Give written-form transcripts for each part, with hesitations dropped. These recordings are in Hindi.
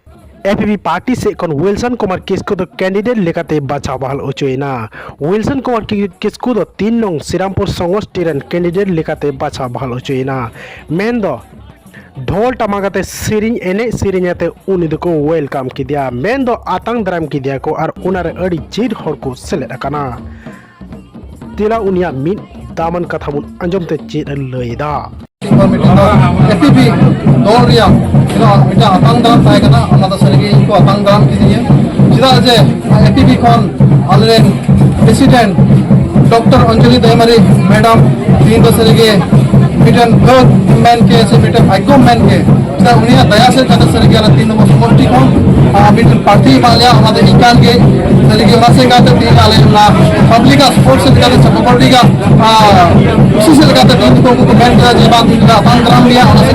एपीपी पार्टी से विल्सन कुमार किस्कु कैंडिडेट लेकाते बाछा बहाल उचुना विल्सन कुमार किस्कु 3 नंग श्रीरामपुर समष्टि कैंडिडेट लेकाते बाछा बहाल उचुना मेन ढोल टमाकाते सिरिंग एने सिरिंगाते उनी को वेलकम किदिया मेन आतंग दाराम किदिया को और उनारे अड़ी जीर हर को सेलेद अकाना तिला उनिया मिन दामन कथामुन अंजमते चेद लैदा एपीपी दल रिया मिटा आतंग दाराम ताहे कना ओना द सरिगे इनको आतंग दाराम किदिया चिदा जे एपीपी खन आलेन प्रेसिडेंट डॉक्टर अंजलि दयमारी मैडम दिन द सरिगे मिटन भग मैन के से मिटन भाग्य मैन के चिदा उनिया दया से कदा सरिगे आला 3 नंबर समष्टि खन मिटन पार्टी मालिया ओना द इकान के सरिगे ओना से काते दिन आले ना पब्लिक का सपोर्ट से काते सपोर्टी का उसी से काते दिन को मैन का जे बात दिन आतंग दाराम लिया ओना से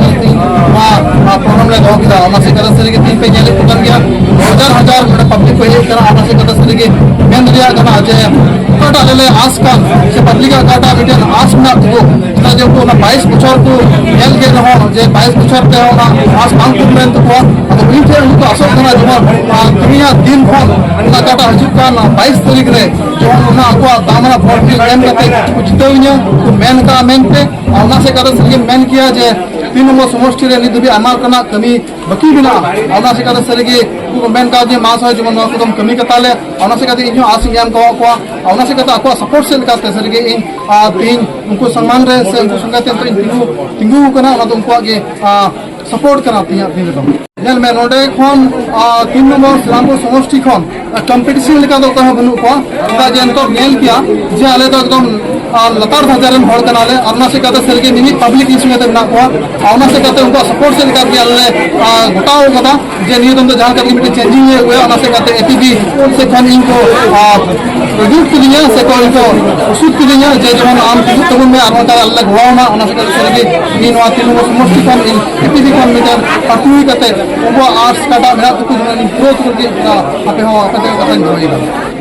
प्रोग्राम ले दो किदा ओना से कदा सरिगे 3 पे जेले उतर गया हजार मिटन पब्लिक को ये करा ओना से कदा सरिगे मेन रिया कना जे काटा ले आस का से पब्लिक का काटा मिटन आस ना को चिदा जे को ना 22 बछर को एल के रहो जे 22 बछर ते होना आस बांग को मेन तो अब उनके उनको असर कना जो दुनिया दिन फोन ना काटा हजुर का ना 22 तारीख रे जो ना को दामना वोट भी एम करते जितोइया तो मेन का मेन पे ओना से कदा सरिगे मेन किया जे 3 नंबर समष्टि रे निदुबी आमार कना कमी बकी बिना ओना से कदा सरिगे को मेन का जे मास है जमन को कमी कताले ओना से कदा इन्यो आस याम को ओना से कदा को सपोर्ट से काते सरिगे इन तीन उनको सम्मान रे से उनको संगते तो तिंगु कना ओना तो उनको के सपोर्ट कराती है दिन तो नेल में नोडे खन 3 नंबर श्रीरामपुर समष्टि खन कंपटीशन लेका दो कहा बनु को ता जेन तो नेल किया जे आले तो एकदम लतार हजारन हड़ कनाले अपना से कहते सर के मिनी पब्लिक इशू में ना को अपना से कहते उनको सपोर्ट से लेकर दिया ले घटाओ कदा जे नियो तुम तो जहां करके मिटे चेंजिंग है हुए अपना से कहते एपीबी से खन इनको प्रोड्यूस किया से को इनको उसूद किया जे जवन आम तो में आरो ता अलग हुआ ना अपना से कहते सर के इन वाती नो समष्टि खन एपीबी खन मीटर पार्टी कहते उनको आर्ट्स काटा मेरा तो कुछ ग्रोथ करके आपे हो कहते कहते